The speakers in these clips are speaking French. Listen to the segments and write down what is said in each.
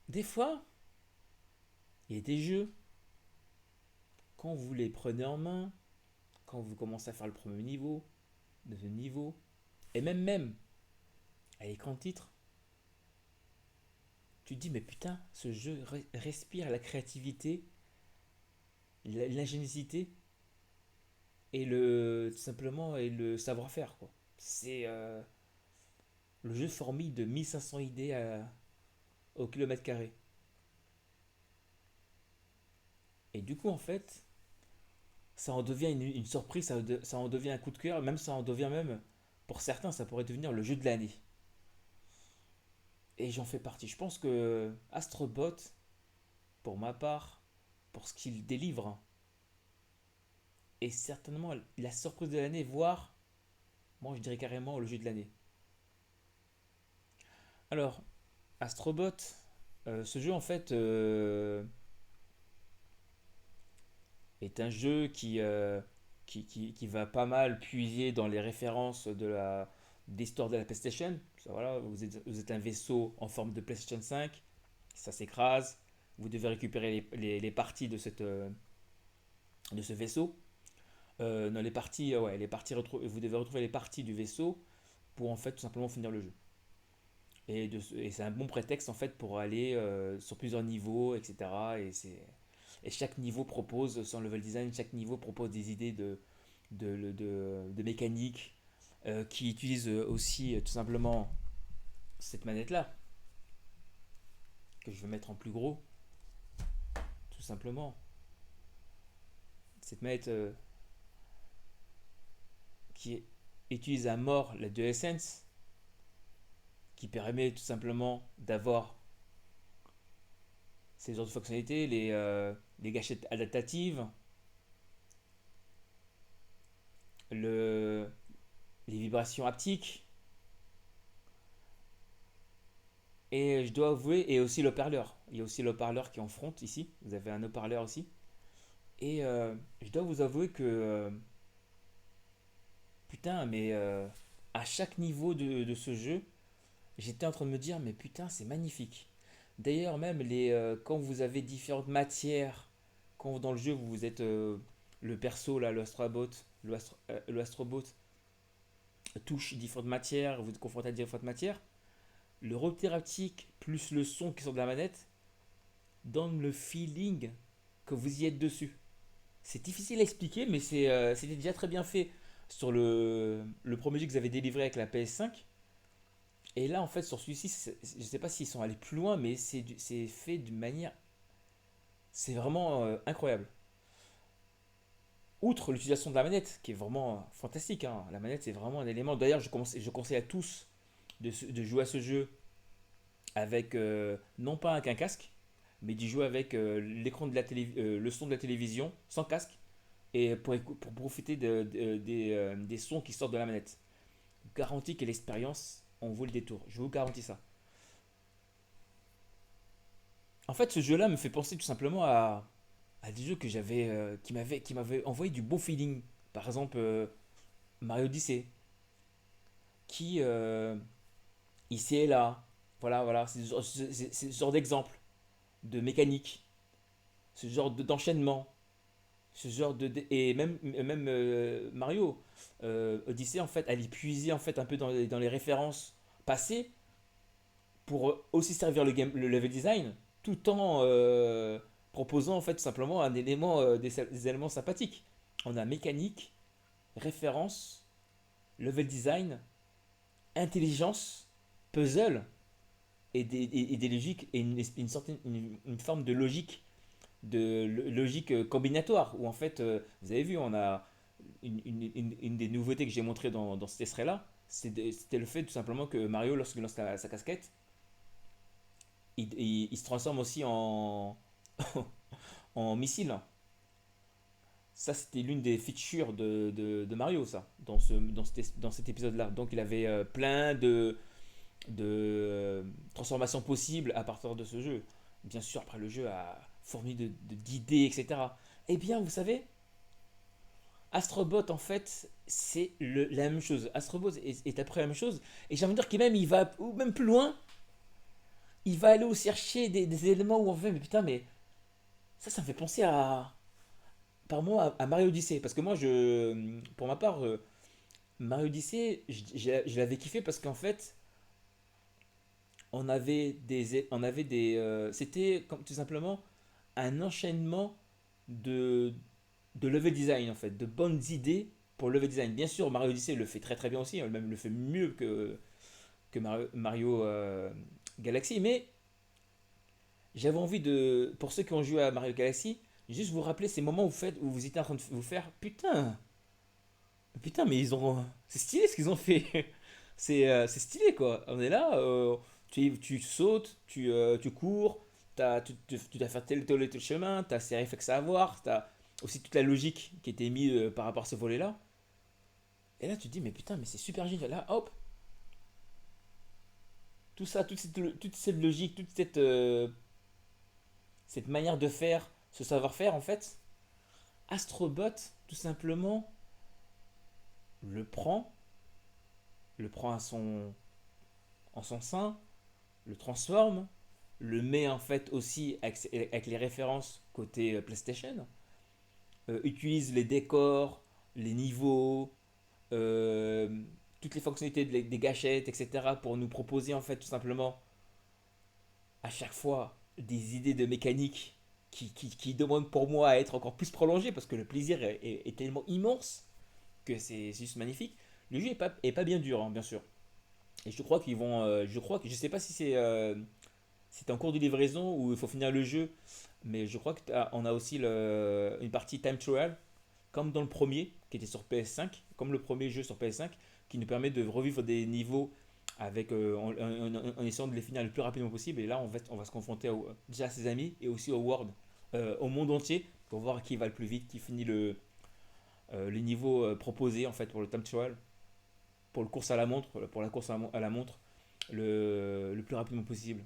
des fois, il y a des jeux, quand vous les prenez en main, quand vous commencez à faire le premier niveau, deuxième niveau, et même à l'écran de titre, tu te dis, mais putain, ce jeu respire la créativité, l'ingéniosité et tout simplement et le savoir-faire, quoi. C'est le jeu fourmille de 1500 idées au kilomètre carré. Et du coup, en fait, ça en devient une surprise, ça en devient un coup de cœur, même ça en devient même, pour certains, ça pourrait devenir le jeu de l'année. Et j'en fais partie. Je pense que Astrobot, pour ma part, pour ce qu'il délivre, est certainement la surprise de l'année, voire, moi je dirais carrément le jeu de l'année. Alors, Astrobot, ce jeu en fait est un jeu qui va pas mal puiser dans les références d'histoire de la PlayStation. Voilà, vous êtes un vaisseau en forme de PlayStation 5, ça s'écrase, vous devez récupérer les parties de ce vaisseau. Non, les parties, ouais, vous devez retrouver les parties du vaisseau pour en fait tout simplement finir le jeu. Et c'est un bon prétexte en fait pour aller sur plusieurs niveaux, etc. Et chaque niveau propose, sans level design, chaque niveau propose des idées de mécanique qui utilisent aussi tout simplement cette manette-là, que je vais mettre en plus gros, tout simplement. Cette manette qui utilise à mort la DualSense, qui permet tout simplement d'avoir ces genres de fonctionnalités, les gâchettes adaptatives, le, les vibrations haptiques, et je dois avouer, et aussi l'haut-parleur. Il y a aussi l'haut-parleur qui est en front ici. Vous avez un haut-parleur aussi. Et je dois vous avouer que, putain, mais à chaque niveau de ce jeu, j'étais en train de me dire, mais putain, c'est magnifique. D'ailleurs, même quand vous avez différentes matières, quand dans le jeu vous êtes le perso, là, le astrobot touche différentes matières, vous êtes confronté à différentes matières, le repère haptique plus le son qui sort de la manette donne le feeling que vous y êtes dessus. C'est difficile à expliquer, mais c'était déjà très bien fait sur le premier jeu que vous avez délivré avec la PS5. Et là, en fait, sur celui-ci, je ne sais pas s'ils sont allés plus loin, mais c'est fait d'une manière. C'est vraiment incroyable. Outre l'utilisation de la manette, qui est vraiment fantastique, hein, la manette, c'est vraiment un élément. D'ailleurs, je conseille à tous de jouer à ce jeu avec, non pas avec un casque, mais d'y jouer avec le son de la télévision, sans casque, et pour profiter des sons qui sortent de la manette. Garantie que l'expérience en vaut le détour. Je vous garantis ça. En fait, ce jeu-là me fait penser tout simplement à des jeux qui m'avaient envoyé du bon feeling. Par exemple, Mario Odyssey, qui ici et là, voilà, c'est ce genre d'exemple, de mécanique, ce genre d'enchaînement, ce genre et même Mario Odyssey en fait, elle est puisée en fait un peu dans les références passées pour aussi servir le level design tout en proposant en fait tout simplement un élément, des éléments sympathiques. On a mécanique, référence, level design, intelligence, puzzle et des logiques et une forme de logique logique combinatoire où en fait vous avez vu on a une des nouveautés que j'ai montré dans cet extrait là c'était le fait tout simplement que Mario lorsqu'il lance sa casquette il se transforme aussi en missile. Ça, c'était l'une des features de Mario, ça, dans cet épisode-là. Donc, il avait plein de transformations possibles à partir de ce jeu. Bien sûr, après, le jeu a fourni d'idées, etc. Eh bien, vous savez, Astrobot, en fait, c'est la même chose. Astrobot est après la même chose. Et j'ai envie de dire qu'il même, il va ou même plus loin. il va aller aussi chercher des éléments où on fait, mais putain, mais ça me fait penser par moi, à Mario Odyssey. Parce que moi, pour ma part, Mario Odyssey, je l'avais kiffé parce qu'en fait, c'était tout simplement un enchaînement de, de level design en fait, de bonnes idées pour level design. Bien sûr, Mario Odyssey le fait très très bien aussi, même le fait mieux que Mario Galaxy, mais j'avais envie de, pour ceux qui ont joué à Mario Galaxy, juste vous rappeler ces moments où vous étiez en train de vous faire putain, mais c'est stylé ce qu'ils ont fait. C'est stylé quoi. On est là, tu sautes, tu cours, tu dois faire tel chemin, tu as ces réflexes à avoir, tu as aussi toute la logique qui était mise par rapport à ce volet-là. Et là, tu te dis, mais putain, mais c'est super génial. Là, hop, tout ça, toute cette logique, cette manière de faire, ce savoir-faire, en fait, Astrobot, tout simplement, le prend, le prend en son sein, le transforme, le met en fait aussi avec les références côté PlayStation, utilise les décors, les niveaux, euh, toutes les fonctionnalités des gâchettes, etc. pour nous proposer en fait tout simplement à chaque fois des idées de mécanique qui demandent pour moi à être encore plus prolongées parce que le plaisir est tellement immense que c'est juste magnifique. Le jeu est pas bien dur, hein, bien sûr. Et je crois qu'ils vont. Je sais pas si c'est en cours de livraison ou il faut finir le jeu, mais je crois qu'on a aussi une partie time trial, comme dans le premier, qui était sur PS5, comme le premier jeu sur PS5, qui nous permet de revivre des niveaux en essayant de les finir le plus rapidement possible. Et là, on va se confronter déjà à ses amis et aussi au world, au monde entier, pour voir qui va le plus vite, qui finit les niveaux proposés en fait pour le time trial, pour le course à la montre, pour la course à la montre, le plus rapidement possible.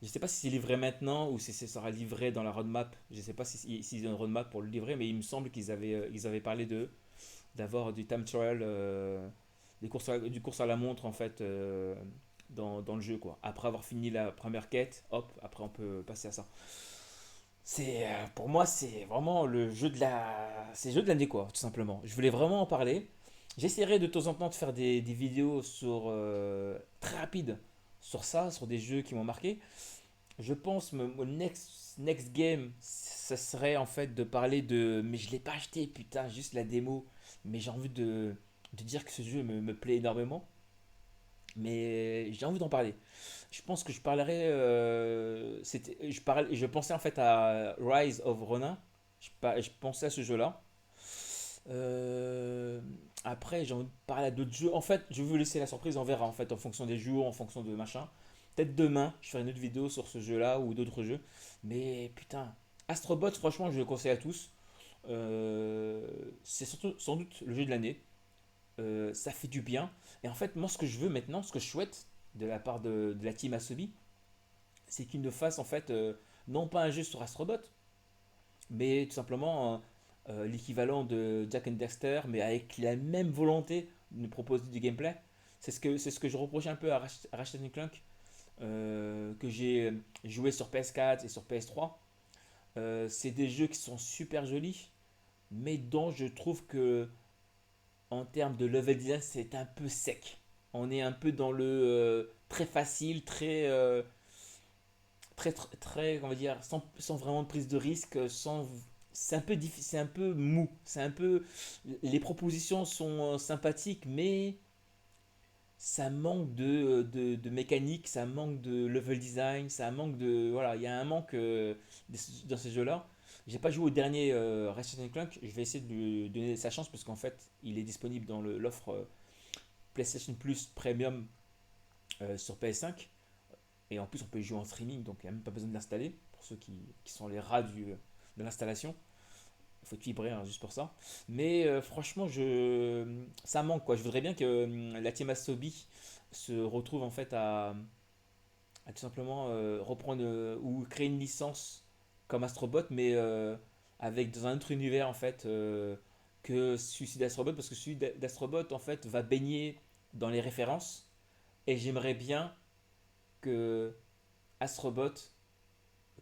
Je ne sais pas si c'est livré maintenant ou si ça sera livré dans la roadmap. Je ne sais pas s'ils ont une roadmap pour le livrer, mais il me semble ils avaient parlé d'avoir du time trial, du course à la montre en fait dans le jeu quoi. Après avoir fini la première quête, hop, après on peut passer à ça. Pour moi c'est vraiment c'est le jeu de l'année quoi, tout simplement. Je voulais vraiment en parler. J'essaierai de temps en temps de faire des vidéos très rapides sur ça, sur des jeux qui m'ont marqué. Je pense mon next game, ça serait en fait de parler de. Mais je l'ai pas acheté, putain, juste la démo. Mais j'ai envie de dire que ce jeu me plaît énormément. Mais j'ai envie d'en parler. Je pense que je parlerai. Je pensais en fait à Rise of Ronin. Je pensais à ce jeu-là. Euh, Après, j'ai envie de parler à d'autres jeux. En fait, je veux laisser la surprise, on verra en fait, en fonction des jours, en fonction de machin. Peut-être demain, je ferai une autre vidéo sur ce jeu-là ou d'autres jeux. Mais putain, Astrobot, franchement, je le conseille à tous. C'est surtout, sans doute le jeu de l'année. Ça fait du bien. Et en fait, moi, ce que je veux maintenant, ce que je souhaite de la part de la team Asobi, c'est qu'ils ne fassent en fait non pas un jeu sur Astrobot, mais tout simplement l'équivalent de Jack and Dexter, mais avec la même volonté de nous proposer du gameplay. C'est ce que je reprochais un peu à Ratchet Clank, que j'ai joué sur PS4 et sur PS3. C'est des jeux qui sont super jolis, mais dont je trouve que en termes de level design, c'est un peu sec. On est un peu dans le très facile, très, on va dire, sans vraiment de prise de risque, c'est un peu c'est un peu mou. C'est un peu, les propositions sont sympathiques, mais ça manque de mécanique, ça manque de level design, ça manque de, voilà, il y a un manque dans ces jeux-là. J'ai pas joué au dernier Ratchet Clank, je vais essayer de lui donner sa chance parce qu'en fait, il est disponible dans l'offre PlayStation Plus Premium sur PS5. Et en plus, on peut y jouer en streaming, donc il n'y a même pas besoin de l'installer. Pour ceux qui sont les rats de l'installation, il faut être vibré hein, juste pour ça. Mais franchement, ça manque quoi. Je voudrais bien que la team Asobi se retrouve en fait à tout simplement reprendre ou créer une licence comme Astrobot, mais avec dans un autre univers en fait que celui d'Astrobot, parce que celui d'Astrobot en fait va baigner dans les références. Et j'aimerais bien que Astrobot,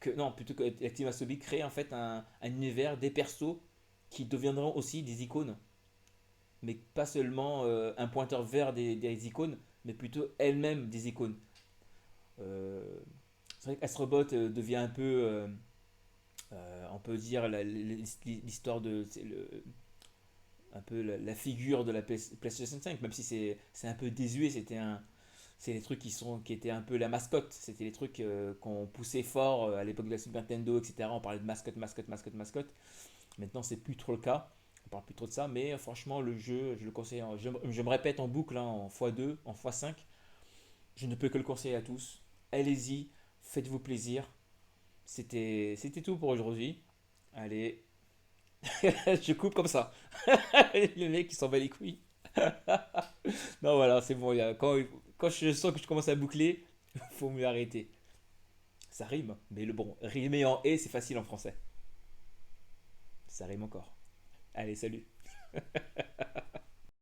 que non, plutôt que Team Asobi crée en fait un univers, des persos qui deviendront aussi des icônes, mais pas seulement un pointeur vers des icônes, mais plutôt elles-mêmes des icônes. Euh, c'est vrai qu'Astrobot devient un peu, on peut dire, l'histoire de, c'est un peu la figure de la PlayStation 5, même si c'est un peu désuet, c'est les trucs qui étaient un peu la mascotte, c'était les trucs qu'on poussait fort à l'époque de la Super Nintendo, etc. On parlait de mascotte, mascotte, mascotte, mascotte. Maintenant, c'est plus trop le cas. On parle plus trop de ça, mais franchement, le jeu, je le conseille. Je me répète en boucle, hein, en x2, en x5. Je ne peux que le conseiller à tous. Allez-y, faites-vous plaisir. C'était tout pour aujourd'hui. Allez, je coupe comme ça. Le mec, il s'en bat les couilles. Non, voilà, c'est bon. Quand je sens que je commence à boucler, faut mieux arrêter. Ça rime, mais le bon, rimer en et, c'est facile en français. Ça rime encore. Allez, salut.